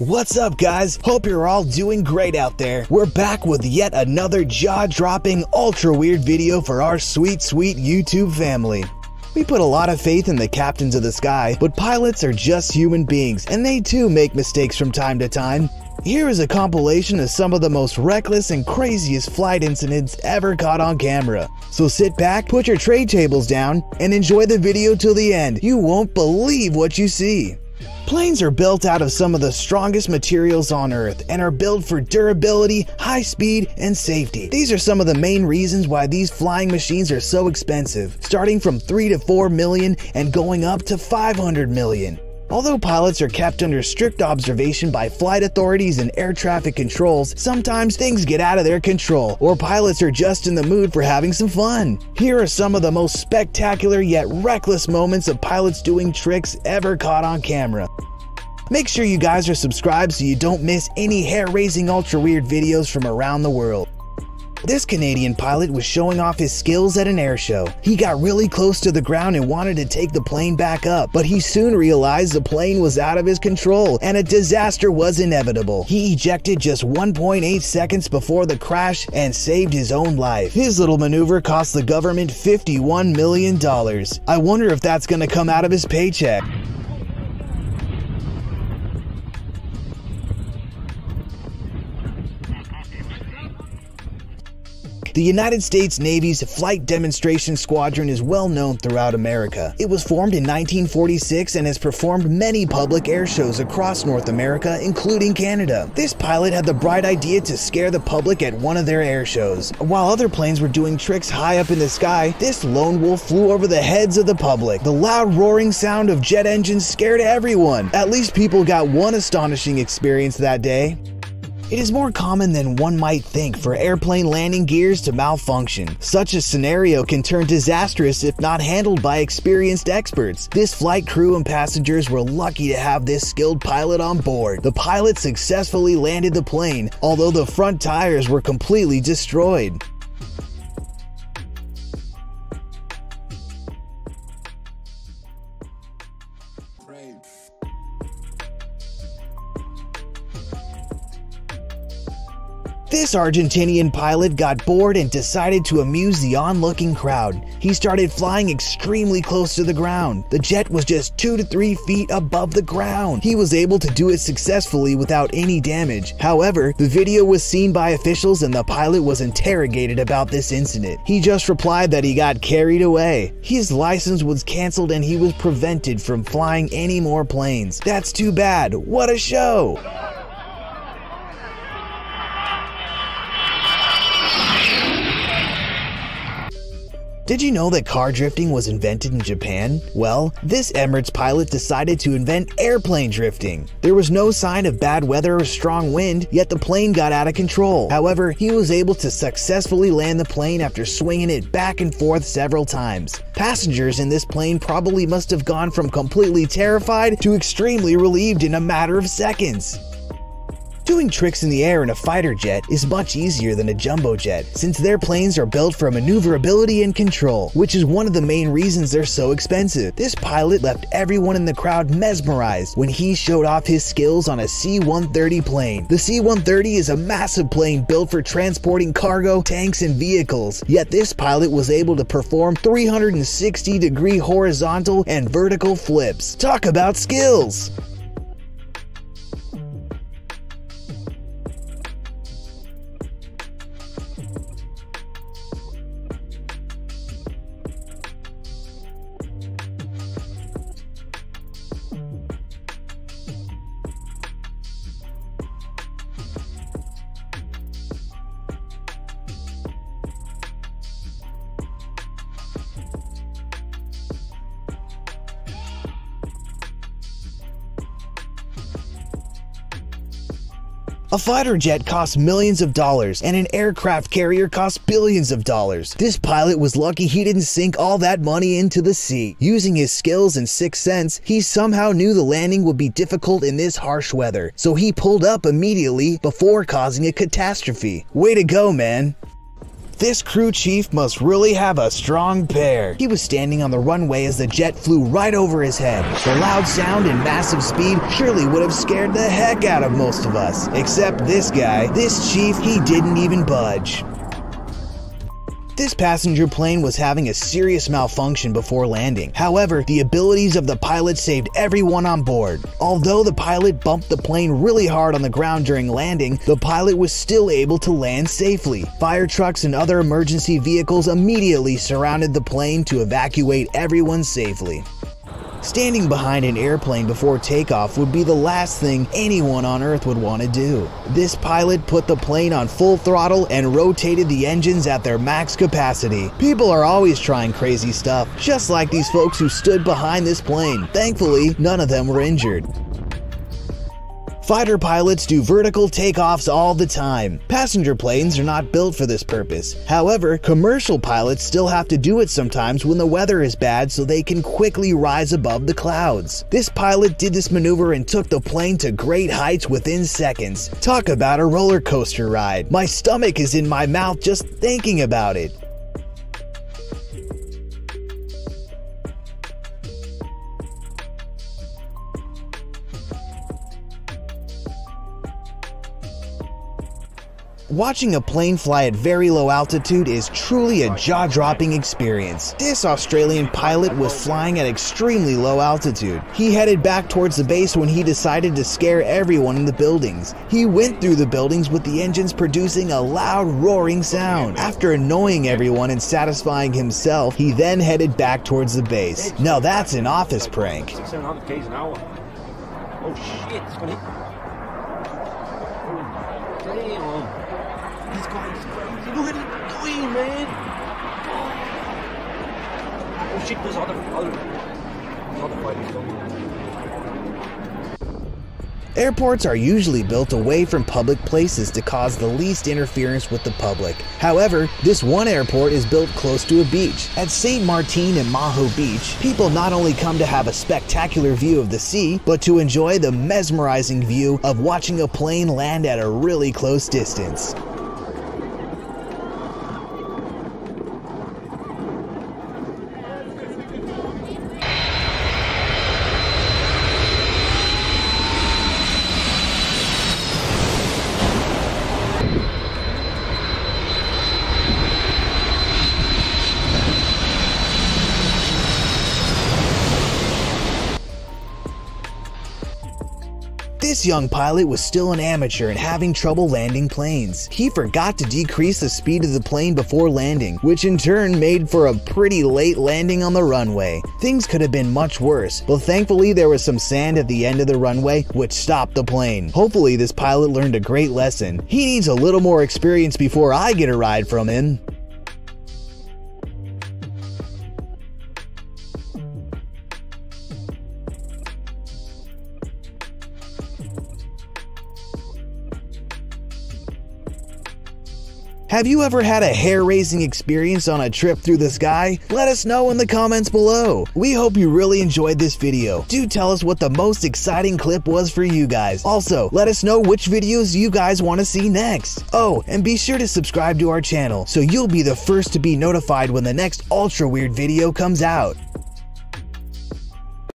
What's up, guys? Hope you're all doing great out there. We're back with yet another jaw-dropping, ultra-weird video for our sweet YouTube family. We put a lot of faith in the captains of the sky, but pilots are just human beings, and they too make mistakes from time to time. Here is a compilation of some of the most reckless and craziest flight incidents ever caught on camera. So sit back, put your tray tables down, and enjoy the video till the end. You won't believe what you see. Planes are built out of some of the strongest materials on Earth and are built for durability, high speed, and safety. These are some of the main reasons why these flying machines are so expensive, starting from $3 to $4 million and going up to $500 million. Although pilots are kept under strict observation by flight authorities and air traffic controls, sometimes things get out of their control, or pilots are just in the mood for having some fun. Here are some of the most spectacular yet reckless moments of pilots doing tricks ever caught on camera. Make sure you guys are subscribed so you don't miss any hair-raising ultra-weird videos from around the world. This Canadian pilot was showing off his skills at an air show. He got really close to the ground and wanted to take the plane back up, but he soon realized the plane was out of his control and a disaster was inevitable. He ejected just 1.8 seconds before the crash and saved his own life. His little maneuver cost the government $51 million. I wonder if that's gonna come out of his paycheck. The United States Navy's Flight Demonstration Squadron is well known throughout America. It was formed in 1946 and has performed many public air shows across North America, including Canada. This pilot had the bright idea to scare the public at one of their air shows. While other planes were doing tricks high up in the sky, this lone wolf flew over the heads of the public. The loud roaring sound of jet engines scared everyone. At least people got one astonishing experience that day. It is more common than one might think for airplane landing gears to malfunction. Such a scenario can turn disastrous if not handled by experienced experts. This flight crew and passengers were lucky to have this skilled pilot on board. The pilot successfully landed the plane, although the front tires were completely destroyed. This Argentinian pilot got bored and decided to amuse the onlooking crowd. He started flying extremely close to the ground. The jet was just 2 to 3 feet above the ground. He was able to do it successfully without any damage. However, the video was seen by officials and the pilot was interrogated about this incident. He just replied that he got carried away. His license was canceled and he was prevented from flying any more planes. That's too bad. What a show! Did you know that car drifting was invented in Japan? Well, this Emirates pilot decided to invent airplane drifting. There was no sign of bad weather or strong wind, yet the plane got out of control. However, he was able to successfully land the plane after swinging it back and forth several times. Passengers in this plane probably must have gone from completely terrified to extremely relieved in a matter of seconds. Doing tricks in the air in a fighter jet is much easier than a jumbo jet, since their planes are built for maneuverability and control, which is one of the main reasons they're so expensive. This pilot left everyone in the crowd mesmerized when he showed off his skills on a C-130 plane. The C-130 is a massive plane built for transporting cargo, tanks, and vehicles, yet this pilot was able to perform 360-degree horizontal and vertical flips. Talk about skills! A fighter jet costs millions of dollars, and an aircraft carrier costs billions of dollars. This pilot was lucky he didn't sink all that money into the sea. Using his skills and sixth sense, he somehow knew the landing would be difficult in this harsh weather, so he pulled up immediately before causing a catastrophe. Way to go, man! This crew chief must really have a strong pair. He was standing on the runway as the jet flew right over his head. The loud sound and massive speed surely would have scared the heck out of most of us. Except this guy, this chief, he didn't even budge. This passenger plane was having a serious malfunction before landing. However, the abilities of the pilot saved everyone on board. Although the pilot bumped the plane really hard on the ground during landing, the pilot was still able to land safely. Fire trucks and other emergency vehicles immediately surrounded the plane to evacuate everyone safely. Standing behind an airplane before takeoff would be the last thing anyone on Earth would want to do. This pilot put the plane on full throttle and rotated the engines at their max capacity. People are always trying crazy stuff, just like these folks who stood behind this plane. Thankfully, none of them were injured. Fighter pilots do vertical takeoffs all the time. Passenger planes are not built for this purpose. However, commercial pilots still have to do it sometimes when the weather is bad so they can quickly rise above the clouds. This pilot did this maneuver and took the plane to great heights within seconds. Talk about a roller coaster ride. My stomach is in my mouth just thinking about it. Watching a plane fly at very low altitude is truly a jaw-dropping experience. This Australian pilot was flying at extremely low altitude. He headed back towards the base when he decided to scare everyone in the buildings. He went through the buildings with the engines producing a loud roaring sound. After annoying everyone and satisfying himself, he then headed back towards the base. Now that's an office prank. 700 k's an hour. Oh shit, it's gonna hit. Damn. This guy's crazy. Look at it going, man. Oh shit, there's other fighters going. Airports are usually built away from public places to cause the least interference with the public. However, this one airport is built close to a beach. At St. Martin and Maho Beach, people not only come to have a spectacular view of the sea, but to enjoy the mesmerizing view of watching a plane land at a really close distance. This young pilot was still an amateur and having trouble landing planes. He forgot to decrease the speed of the plane before landing, which in turn made for a pretty late landing on the runway. Things could have been much worse, but thankfully there was some sand at the end of the runway which stopped the plane. Hopefully this pilot learned a great lesson. He needs a little more experience before I get a ride from him. Have you ever had a hair-raising experience on a trip through the sky? Let us know in the comments below. We hope you really enjoyed this video. Do tell us what the most exciting clip was for you guys. Also, let us know which videos you guys want to see next. Oh, and be sure to subscribe to our channel so you'll be the first to be notified when the next ultra weird video comes out.